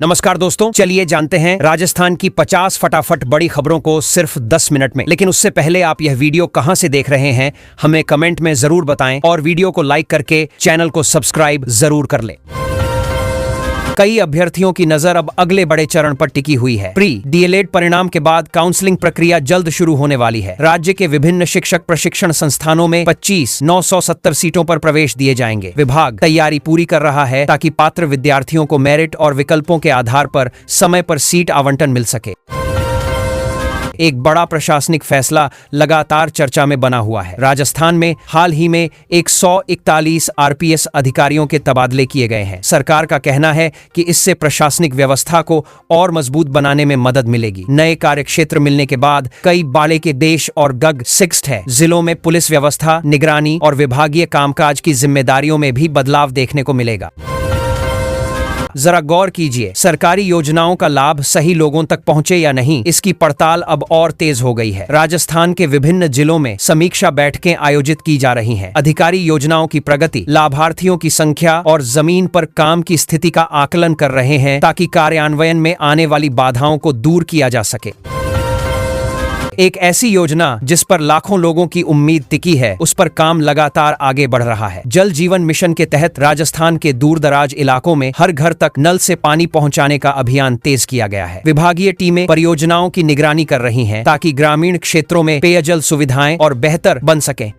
नमस्कार दोस्तों, चलिए जानते हैं राजस्थान की 50 फटाफट बड़ी खबरों को सिर्फ 10 मिनट में। लेकिन उससे पहले आप यह वीडियो कहां से देख रहे हैं हमें कमेंट में जरूर बताएं और वीडियो को लाइक करके चैनल को सब्सक्राइब जरूर कर लें। कई अभ्यर्थियों की नजर अब अगले बड़े चरण पर टिकी हुई है। प्री डीएलएड परिणाम के बाद काउंसलिंग प्रक्रिया जल्द शुरू होने वाली है। राज्य के विभिन्न शिक्षक प्रशिक्षण संस्थानों में 25,970 सीटों पर प्रवेश दिए जाएंगे। विभाग तैयारी पूरी कर रहा है ताकि पात्र विद्यार्थियों को मेरिट और विकल्पों के आधार पर समय पर सीट आवंटन मिल सके। एक बड़ा प्रशासनिक फैसला लगातार चर्चा में बना हुआ है। राजस्थान में हाल ही में 141 आरपीएस अधिकारियों के तबादले किए गए हैं। सरकार का कहना है कि इससे प्रशासनिक व्यवस्था को और मजबूत बनाने में मदद मिलेगी। नए कार्यक्षेत्र मिलने के बाद कई बाले के देश और गग 6 है। जिलों में पुलिस व्यवस्था, निगरानी और विभागीय कामकाज की जिम्मेदारियों में भी बदलाव देखने को मिलेगा। जरा गौर कीजिए, सरकारी योजनाओं का लाभ सही लोगों तक पहुंचे या नहीं, इसकी पड़ताल अब और तेज हो गई है। राजस्थान के विभिन्न जिलों में समीक्षा बैठकें आयोजित की जा रही हैं। अधिकारी योजनाओं की प्रगति, लाभार्थियों की संख्या और जमीन पर काम की स्थिति का आकलन कर रहे हैं ताकि कार्यान्वयन में आने वाली बाधाओं को दूर किया जा सके। एक ऐसी योजना जिस पर लाखों लोगों की उम्मीद टिकी है, उस पर काम लगातार आगे बढ़ रहा है। जल जीवन मिशन के तहत राजस्थान के दूरदराज इलाकों में हर घर तक नल से पानी पहुंचाने का अभियान तेज किया गया है। विभागीय टीमें परियोजनाओं की निगरानी कर रही हैं ताकि ग्रामीण क्षेत्रों में पेयजल सुविधाएं और बेहतर बन सकें।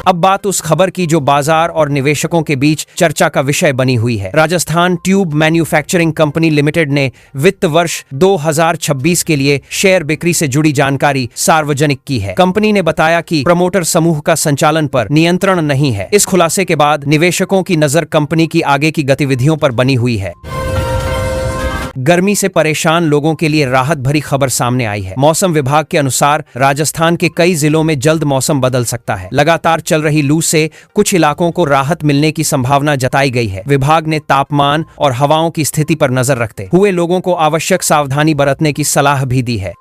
अब बात उस खबर की जो बाजार और निवेशकों के बीच चर्चा का विषय बनी हुई है। Rajasthan tube manufacturing company limited ने वित्त वर्ष 2026 के लिए शेयर बिक्री से जुड़ी जानकारी सार्वजनिक की है। कंपनी ने बताया कि प्रमोटर समूह का संचालन पर नियंत्रण नहीं है। इस खुलासे के बाद निवेशकों की नजर कंपनी की आगे की गतिविधियों पर बनी हुई है। गर्मी से परेशान लोगों के लिए राहत भरी खबर सामने आई है। मौसम विभाग के अनुसार राजस्थान के कई जिलों में जल्द मौसम बदल सकता है। लगातार चल रही लू से कुछ इलाकों को राहत मिलने की संभावना जताई गई है। विभाग ने तापमान और हवाओं की स्थिति पर नजर रखते हुए लोगों को आवश्यक सावधानी बरतने की सलाह भी दी है।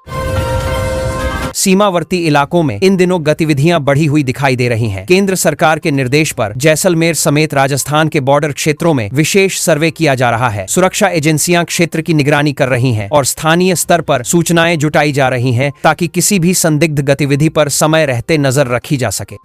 सीमावर्ती इलाकों में इन दिनों गतिविधियां बढ़ी हुई दिखाई दे रही हैं। केंद्र सरकार के निर्देश पर जैसलमेर समेत राजस्थान के बॉर्डर क्षेत्रों में विशेष सर्वे किया जा रहा है। सुरक्षा एजेंसियां क्षेत्र की निगरानी कर रही हैं और स्थानीय स्तर पर सूचनाएं जुटाई जा रही हैं ताकि किसी भी संदिग्ध गतिविधि पर समय रहते नजर रखी जा सके।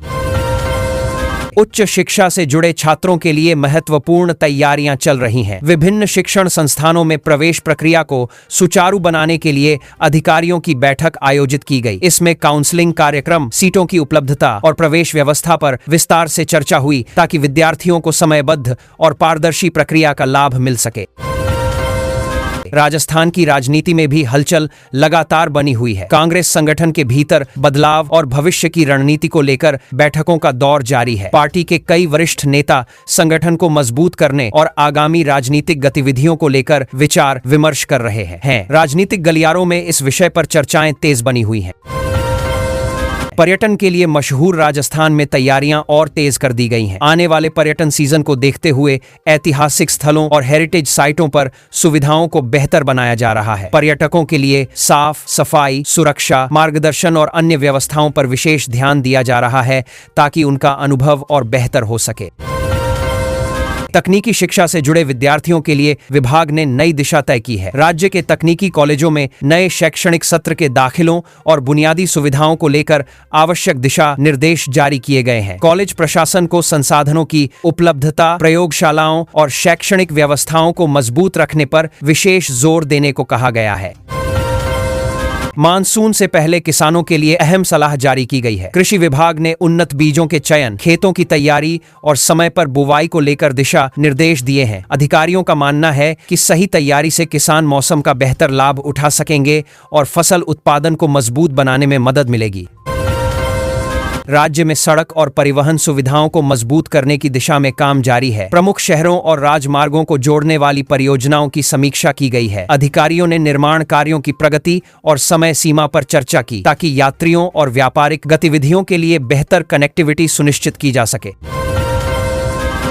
उच्च शिक्षा से जुड़े छात्रों के लिए महत्वपूर्ण तैयारियां चल रही हैं। विभिन्न शिक्षण संस्थानों में प्रवेश प्रक्रिया को सुचारू बनाने के लिए अधिकारियों की बैठक आयोजित की गई। इसमें काउंसलिंग कार्यक्रम, सीटों की उपलब्धता और प्रवेश व्यवस्था पर विस्तार से चर्चा हुई ताकि विद्यार्थियों को समयबद्ध और पारदर्शी प्रक्रिया का लाभ मिल सके। राजस्थान की राजनीति में भी हलचल लगातार बनी हुई है। कांग्रेस संगठन के भीतर बदलाव और भविष्य की रणनीति को लेकर बैठकों का दौर जारी है। पार्टी के कई वरिष्ठ नेता संगठन को मजबूत करने और आगामी राजनीतिक गतिविधियों को लेकर विचार विमर्श कर रहे हैं। राजनीतिक गलियारों में इस विषय पर चर्चाएं तेज बनी हुई हैं। पर्यटन के लिए मशहूर राजस्थान में तैयारियां और तेज कर दी गई हैं। आने वाले पर्यटन सीजन को देखते हुए ऐतिहासिक स्थलों और हेरिटेज साइटों पर सुविधाओं को बेहतर बनाया जा रहा है। पर्यटकों के लिए साफ सफाई, सुरक्षा, मार्गदर्शन और अन्य व्यवस्थाओं पर विशेष ध्यान दिया जा रहा है ताकि उनका अनुभव और बेहतर हो सके। तकनीकी शिक्षा से जुड़े विद्यार्थियों के लिए विभाग ने नई दिशा तय की है। राज्य के तकनीकी कॉलेजों में नए शैक्षणिक सत्र के दाखिलों और बुनियादी सुविधाओं को लेकर आवश्यक दिशा निर्देश जारी किए गए हैं। कॉलेज प्रशासन को संसाधनों की उपलब्धता, प्रयोगशालाओं और शैक्षणिक व्यवस्थाओं को मजबूत रखने पर विशेष जोर देने को कहा गया है। मानसून से पहले किसानों के लिए अहम सलाह जारी की गई है। कृषि विभाग ने उन्नत बीजों के चयन, खेतों की तैयारी और समय पर बुवाई को लेकर दिशा निर्देश दिए हैं। अधिकारियों का मानना है कि सही तैयारी से किसान मौसम का बेहतर लाभ उठा सकेंगे और फसल उत्पादन को मजबूत बनाने में मदद मिलेगी। राज्य में सड़क और परिवहन सुविधाओं को मजबूत करने की दिशा में काम जारी है। प्रमुख शहरों और राजमार्गों को जोड़ने वाली परियोजनाओं की समीक्षा की गई है। अधिकारियों ने निर्माण कार्यों की प्रगति और समय सीमा पर चर्चा की ताकि यात्रियों और व्यापारिक गतिविधियों के लिए बेहतर कनेक्टिविटी सुनिश्चित की जा सके।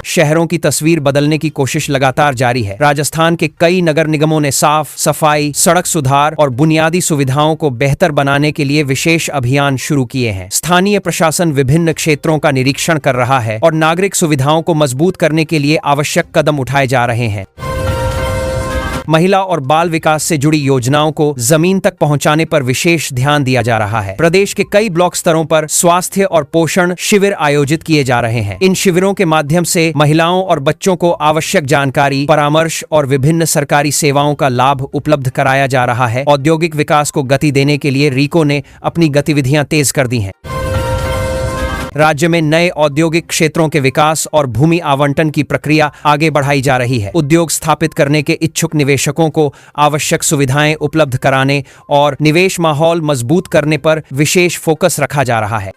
शहरों की तस्वीर बदलने की कोशिश लगातार जारी है। राजस्थान के कई नगर निगमों ने साफ सफाई, सड़क सुधार और बुनियादी सुविधाओं को बेहतर बनाने के लिए विशेष अभियान शुरू किए हैं। स्थानीय प्रशासन विभिन्न क्षेत्रों का निरीक्षण कर रहा है और नागरिक सुविधाओं को मजबूत करने के लिए आवश्यक कदम उठाए जा रहे हैं। महिला और बाल विकास से जुड़ी योजनाओं को जमीन तक पहुंचाने पर विशेष ध्यान दिया जा रहा है। प्रदेश के कई ब्लॉक स्तरों पर स्वास्थ्य और पोषण शिविर आयोजित किए जा रहे हैं। इन शिविरों के माध्यम से महिलाओं और बच्चों को आवश्यक जानकारी, परामर्श और विभिन्न सरकारी सेवाओं का लाभ उपलब्ध कराया जा रहा है। औद्योगिक विकास को गति देने के लिए रीको ने अपनी गतिविधियां तेज कर दी हैं। राज्य में नए औद्योगिक क्षेत्रों के विकास और भूमि आवंटन की प्रक्रिया आगे बढ़ाई जा रही है। उद्योग स्थापित करने के इच्छुक निवेशकों को आवश्यक सुविधाएं उपलब्ध कराने और निवेश माहौल मजबूत करने पर विशेष फोकस रखा जा रहा है।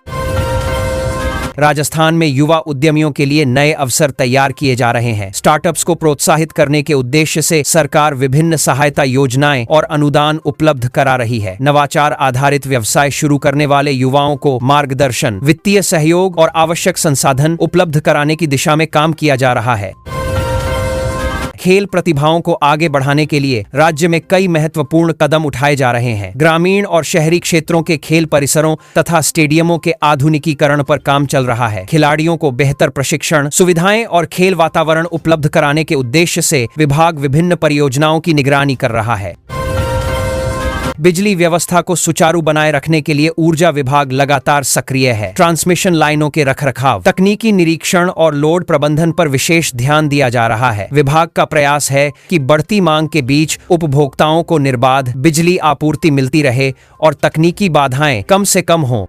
राजस्थान में युवा उद्यमियों के लिए नए अवसर तैयार किए जा रहे हैं। स्टार्टअप्स को प्रोत्साहित करने के उद्देश्य से सरकार विभिन्न सहायता योजनाएं और अनुदान उपलब्ध करा रही है। नवाचार आधारित व्यवसाय शुरू करने वाले युवाओं को मार्गदर्शन, वित्तीय सहयोग और आवश्यक संसाधन उपलब्ध कराने की दिशा में काम किया जा रहा है। खेल प्रतिभाओं को आगे बढ़ाने के लिए राज्य में कई महत्वपूर्ण कदम उठाए जा रहे हैं। ग्रामीण और शहरी क्षेत्रों के खेल परिसरों तथा स्टेडियमों के आधुनिकीकरण पर काम चल रहा है। खिलाड़ियों को बेहतर प्रशिक्षण, सुविधाएं और खेल वातावरण उपलब्ध कराने के उद्देश्य से विभाग विभिन्न परियोजनाओं की निगरानी कर रहा है। बिजली व्यवस्था को सुचारू बनाए रखने के लिए ऊर्जा विभाग लगातार सक्रिय है। ट्रांसमिशन लाइनों के रखरखाव, तकनीकी निरीक्षण और लोड प्रबंधन पर विशेष ध्यान दिया जा रहा है। विभाग का प्रयास है कि बढ़ती मांग के बीच उपभोक्ताओं को निर्बाध बिजली आपूर्ति मिलती रहे और तकनीकी बाधाएं कम से कम हों।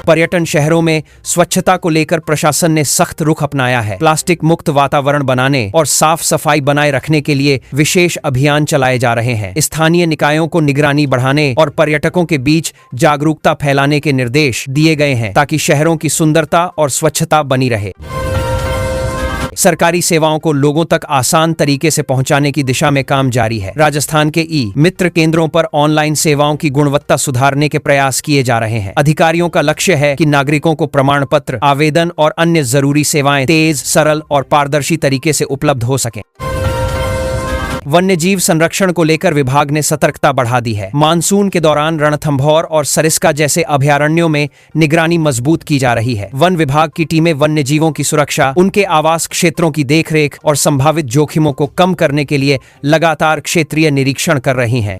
पर्यटन शहरों में स्वच्छता को लेकर प्रशासन ने सख्त रुख अपनाया है। प्लास्टिक मुक्त वातावरण बनाने और साफ सफाई बनाए रखने के लिए विशेष अभियान चलाए जा रहे हैं। स्थानीय निकायों को निगरानी बढ़ाने और पर्यटकों के बीच जागरूकता फैलाने के निर्देश दिए गए हैं ताकि शहरों की सुंदरता और स्वच्छता बनी रहे। सरकारी सेवाओं को लोगों तक आसान तरीके से पहुंचाने की दिशा में काम जारी है। राजस्थान के मित्र केंद्रों पर ऑनलाइन सेवाओं की गुणवत्ता सुधारने के प्रयास किए जा रहे हैं। अधिकारियों का लक्ष्य है कि नागरिकों को प्रमाण पत्र, आवेदन और अन्य जरूरी सेवाएं तेज, सरल और पारदर्शी तरीके से उपलब्ध हो सकें। वन्यजीव संरक्षण को लेकर विभाग ने सतर्कता बढ़ा दी है। मानसून के दौरान रणथंभौर और सरिस्का जैसे अभयारण्यों में निगरानी मजबूत की जा रही है। वन विभाग की टीमें वन्यजीवों की सुरक्षा, उनके आवास क्षेत्रों की देखरेख और संभावित जोखिमों को कम करने के लिए लगातार क्षेत्रीय निरीक्षण कर रही हैं।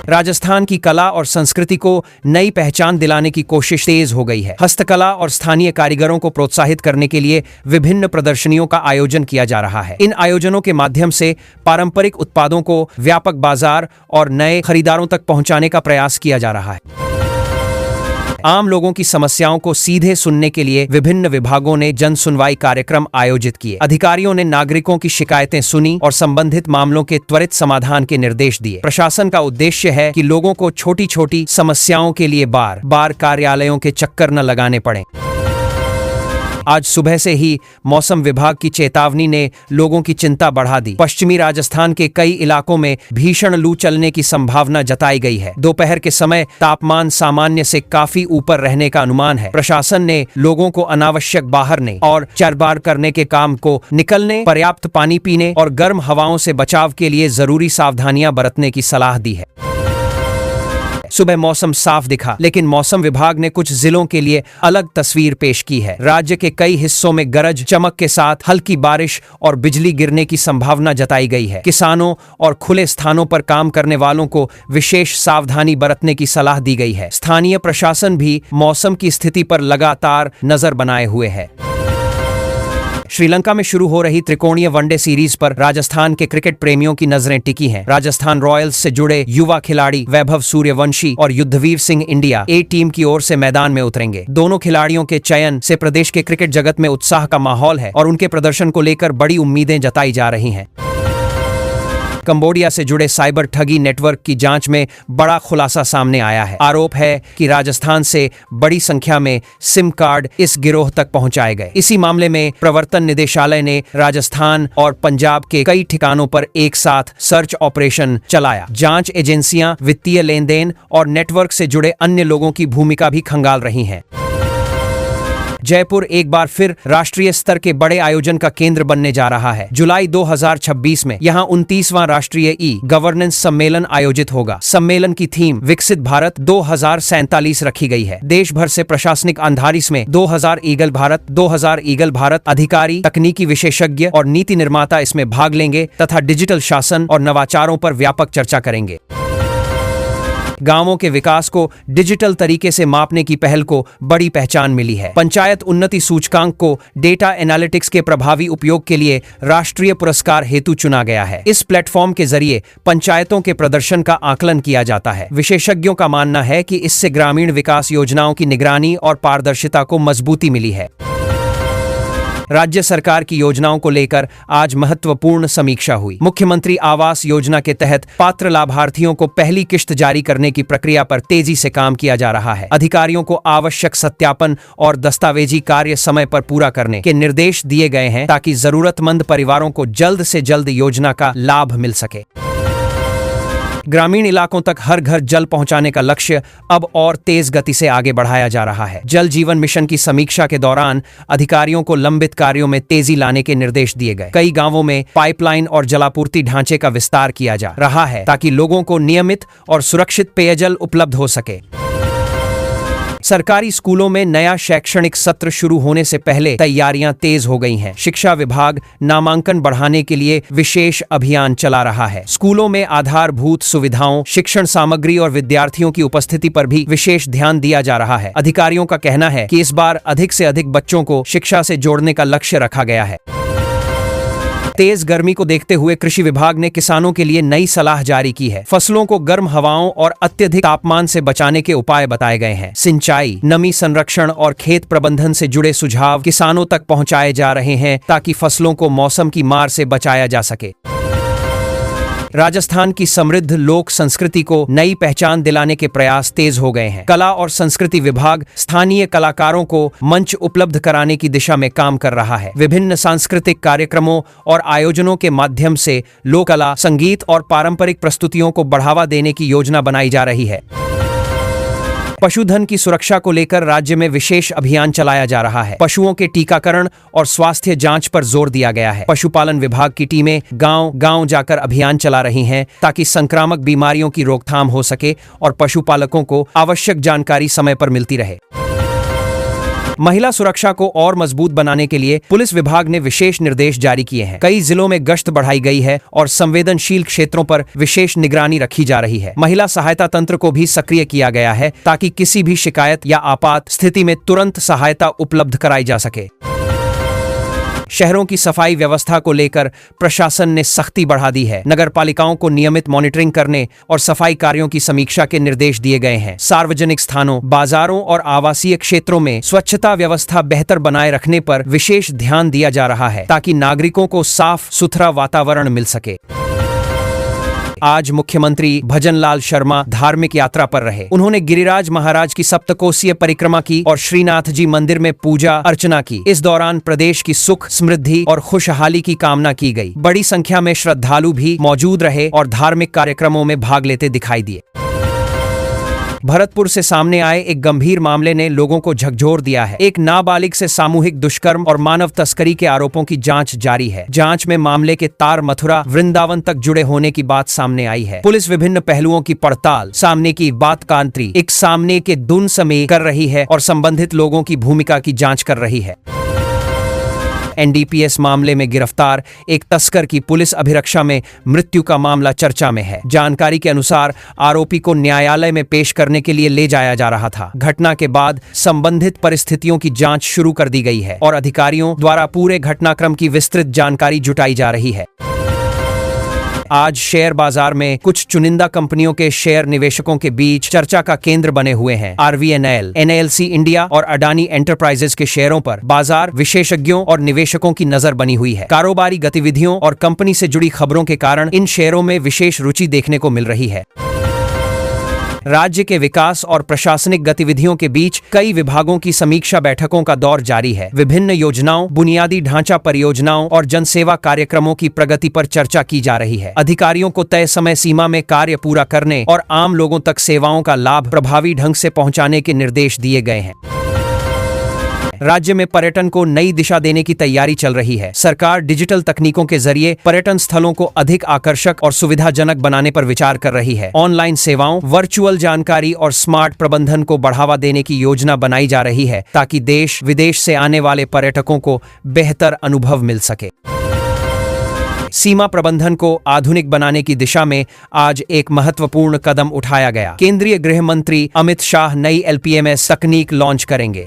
राजस्थान की कला और संस्कृति को नई पहचान दिलाने की कोशिश तेज हो गई है। हस्तकला और स्थानीय कारीगरों को प्रोत्साहित करने के लिए विभिन्न प्रदर्शनियों का आयोजन किया जा रहा है। इन आयोजनों के माध्यम से पारंपरिक उत्पादों को व्यापक बाजार और नए खरीदारों तक पहुंचाने का प्रयास किया जा रहा है। आम लोगों की समस्याओं को सीधे सुनने के लिए विभिन्न विभागों ने जन सुनवाई कार्यक्रम आयोजित किए। अधिकारियों ने नागरिकों की शिकायतें सुनी और संबंधित मामलों के त्वरित समाधान के निर्देश दिए। प्रशासन का उद्देश्य है कि लोगों को छोटी छोटी समस्याओं के लिए बार बार कार्यालयों के चक्कर न लगाने पड़े। आज सुबह से ही मौसम विभाग की चेतावनी ने लोगों की चिंता बढ़ा दी। पश्चिमी राजस्थान के कई इलाकों में भीषण लू चलने की संभावना जताई गई है। दोपहर के समय तापमान सामान्य से काफी ऊपर रहने का अनुमान है। प्रशासन ने लोगों को अनावश्यक बाहर नहीं और चरबार करने के काम को निकलने, पर्याप्त पानी पीने और गर्म हवाओं से बचाव के लिए जरूरी सावधानियां बरतने की सलाह दी है। सुबह मौसम साफ दिखा, लेकिन मौसम विभाग ने कुछ जिलों के लिए अलग तस्वीर पेश की है। राज्य के कई हिस्सों में गरज चमक के साथ हल्की बारिश और बिजली गिरने की संभावना जताई गई है। किसानों और खुले स्थानों पर काम करने वालों को विशेष सावधानी बरतने की सलाह दी गई है। स्थानीय प्रशासन भी मौसम की स्थिति पर लगातार नजर बनाए हुए है। श्रीलंका में शुरू हो रही त्रिकोणीय वनडे सीरीज पर राजस्थान के क्रिकेट प्रेमियों की नजरें टिकी हैं। राजस्थान रॉयल्स से जुड़े युवा खिलाड़ी वैभव सूर्यवंशी और युद्धवीर सिंह इंडिया ए टीम की ओर से मैदान में उतरेंगे। दोनों खिलाड़ियों के चयन से प्रदेश के क्रिकेट जगत में उत्साह का माहौल है और उनके प्रदर्शन को लेकर बड़ी उम्मीदें जताई जा रही हैं। कंबोडिया से जुड़े साइबर ठगी नेटवर्क की जांच में बड़ा खुलासा सामने आया है। आरोप है कि राजस्थान से बड़ी संख्या में सिम कार्ड इस गिरोह तक पहुंचाए गए। इसी मामले में प्रवर्तन निदेशालय ने राजस्थान और पंजाब के कई ठिकानों पर एक साथ सर्च ऑपरेशन चलाया। जांच एजेंसियां वित्तीय लेन देन और नेटवर्क से जुड़े अन्य लोगों की भूमिका भी खंगाल रही हैं। जयपुर एक बार फिर राष्ट्रीय स्तर के बड़े आयोजन का केंद्र बनने जा रहा है। जुलाई 2026 में यहाँ 29वां राष्ट्रीय ई-गवर्नेंस सम्मेलन आयोजित होगा। सम्मेलन की थीम विकसित भारत 2047 रखी गई है। देश भर से प्रशासनिक अंधार इसमें 2000 ईगल भारत अधिकारी, तकनीकी विशेषज्ञ और नीति निर्माता इसमें भाग लेंगे तथा डिजिटल शासन और नवाचारों पर व्यापक चर्चा करेंगे। गांवों के विकास को डिजिटल तरीके से मापने की पहल को बड़ी पहचान मिली है। पंचायत उन्नति सूचकांक को डेटा एनालिटिक्स के प्रभावी उपयोग के लिए राष्ट्रीय पुरस्कार हेतु चुना गया है। इस प्लेटफॉर्म के जरिए पंचायतों के प्रदर्शन का आकलन किया जाता है। विशेषज्ञों का मानना है कि इससे ग्रामीण विकास योजनाओं की निगरानी और पारदर्शिता को मजबूती मिली है। राज्य सरकार की योजनाओं को लेकर आज महत्वपूर्ण समीक्षा हुई। मुख्यमंत्री आवास योजना के तहत पात्र लाभार्थियों को पहली किश्त जारी करने की प्रक्रिया पर तेजी से काम किया जा रहा है। अधिकारियों को आवश्यक सत्यापन और दस्तावेजी कार्य समय पर पूरा करने के निर्देश दिए गए हैं ताकि जरूरतमंद परिवारों को जल्द से जल्द योजना का लाभ मिल सके। ग्रामीण इलाकों तक हर घर जल पहुंचाने का लक्ष्य अब और तेज गति से आगे बढ़ाया जा रहा है। जल जीवन मिशन की समीक्षा के दौरान अधिकारियों को लंबित कार्यों में तेजी लाने के निर्देश दिए गए। कई गांवों में पाइपलाइन और जलापूर्ति ढांचे का विस्तार किया जा रहा है ताकि लोगों को नियमित और सुरक्षित पेयजल उपलब्ध हो सके। सरकारी स्कूलों में नया शैक्षणिक सत्र शुरू होने से पहले तैयारियां तेज हो गई हैं। शिक्षा विभाग नामांकन बढ़ाने के लिए विशेष अभियान चला रहा है। स्कूलों में आधारभूत सुविधाओं, शिक्षण सामग्री और विद्यार्थियों की उपस्थिति पर भी विशेष ध्यान दिया जा रहा है। अधिकारियों का कहना है कि इस बार अधिक से अधिक बच्चों को शिक्षा से जोड़ने का लक्ष्य रखा गया है। तेज गर्मी को देखते हुए कृषि विभाग ने किसानों के लिए नई सलाह जारी की है। फसलों को गर्म हवाओं और अत्यधिक तापमान से बचाने के उपाय बताए गए हैं। सिंचाई, नमी संरक्षण और खेत प्रबंधन से जुड़े सुझाव किसानों तक पहुंचाए जा रहे हैं ताकि फसलों को मौसम की मार से बचाया जा सके। राजस्थान की समृद्ध लोक संस्कृति को नई पहचान दिलाने के प्रयास तेज हो गए हैं। कला और संस्कृति विभाग स्थानीय कलाकारों को मंच उपलब्ध कराने की दिशा में काम कर रहा है। विभिन्न सांस्कृतिक कार्यक्रमों और आयोजनों के माध्यम से लोक कला, संगीत और पारंपरिक प्रस्तुतियों को बढ़ावा देने की योजना बनाई जा रही है। पशुधन की सुरक्षा को लेकर राज्य में विशेष अभियान चलाया जा रहा है। पशुओं के टीकाकरण और स्वास्थ्य जांच पर जोर दिया गया है। पशुपालन विभाग की टीमें गांव-गांव जाकर अभियान चला रही हैं ताकि संक्रामक बीमारियों की रोकथाम हो सके और पशुपालकों को आवश्यक जानकारी समय पर मिलती रहे। महिला सुरक्षा को और मजबूत बनाने के लिए पुलिस विभाग ने विशेष निर्देश जारी किए हैं। कई जिलों में गश्त बढ़ाई गई है और संवेदनशील क्षेत्रों पर विशेष निगरानी रखी जा रही है। महिला सहायता तंत्र को भी सक्रिय किया गया है ताकि किसी भी शिकायत या आपात स्थिति में तुरंत सहायता उपलब्ध कराई जा सके। शहरों की सफाई व्यवस्था को लेकर प्रशासन ने सख्ती बढ़ा दी है। नगर पालिकाओं को नियमित मॉनिटरिंग करने और सफाई कार्यों की समीक्षा के निर्देश दिए गए हैं। सार्वजनिक स्थानों, बाजारों और आवासीय क्षेत्रों में स्वच्छता व्यवस्था बेहतर बनाए रखने पर विशेष ध्यान दिया जा रहा है ताकि नागरिकों को साफ सुथरा वातावरण मिल सके। आज मुख्यमंत्री भजनलाल शर्मा धार्मिक यात्रा पर रहे। उन्होंने गिरिराज महाराज की सप्तकोसीय परिक्रमा की और श्रीनाथ जी मंदिर में पूजा अर्चना की। इस दौरान प्रदेश की सुख, समृद्धि और खुशहाली की कामना की गई। बड़ी संख्या में श्रद्धालु भी मौजूद रहे और धार्मिक कार्यक्रमों में भाग लेते दिखाई दिए। भरतपुर से सामने आए एक गंभीर मामले ने लोगों को झकझोर दिया है। एक नाबालिग से सामूहिक दुष्कर्म और मानव तस्करी के आरोपों की जांच जारी है। जांच में मामले के तार मथुरा, वृंदावन तक जुड़े होने की बात सामने आई है। पुलिस विभिन्न पहलुओं की पड़ताल, सामने की बात कांत्री, एक सामने के धुन समेत कर रही है और संबंधित लोगों की भूमिका की जांच कर रही है। एनडीपीएस मामले में गिरफ्तार एक तस्कर की पुलिस अभिरक्षा में मृत्यु का मामला चर्चा में है। जानकारी के अनुसार आरोपी को न्यायालय में पेश करने के लिए ले जाया जा रहा था। घटना के बाद संबंधित परिस्थितियों की जांच शुरू कर दी गई है और अधिकारियों द्वारा पूरे घटनाक्रम की विस्तृत जानकारी जुटाई जा रही है। आज शेयर बाजार में कुछ चुनिंदा कंपनियों के शेयर निवेशकों के बीच चर्चा का केंद्र बने हुए हैं। आरवीएनएल, एनएलसी इंडिया और अडानी एंटरप्राइजेस के शेयरों पर बाजार विशेषज्ञों और निवेशकों की नजर बनी हुई है। कारोबारी गतिविधियों और कंपनी से जुड़ी खबरों के कारण इन शेयरों में विशेष रुचि देखने को मिल रही है। राज्य के विकास और प्रशासनिक गतिविधियों के बीच कई विभागों की समीक्षा बैठकों का दौर जारी है। विभिन्न योजनाओं, बुनियादी ढांचा परियोजनाओं और जनसेवा कार्यक्रमों की प्रगति पर चर्चा की जा रही है। अधिकारियों को तय समय सीमा में कार्य पूरा करने और आम लोगों तक सेवाओं का लाभ प्रभावी ढंग से पहुंचाने के निर्देश दिए गए हैं। राज्य में पर्यटन को नई दिशा देने की तैयारी चल रही है। सरकार डिजिटल तकनीकों के जरिए पर्यटन स्थलों को अधिक आकर्षक और सुविधाजनक बनाने पर विचार कर रही है। ऑनलाइन सेवाओं, वर्चुअल जानकारी और स्मार्ट प्रबंधन को बढ़ावा देने की योजना बनाई जा रही है ताकि देश विदेश से आने वाले पर्यटकों को बेहतर अनुभव मिल सके। सीमा प्रबंधन को आधुनिक बनाने की दिशा में आज एक महत्वपूर्ण कदम उठाया गया। केंद्रीय गृह मंत्री अमित शाह नई LPMS तकनीक लॉन्च करेंगे।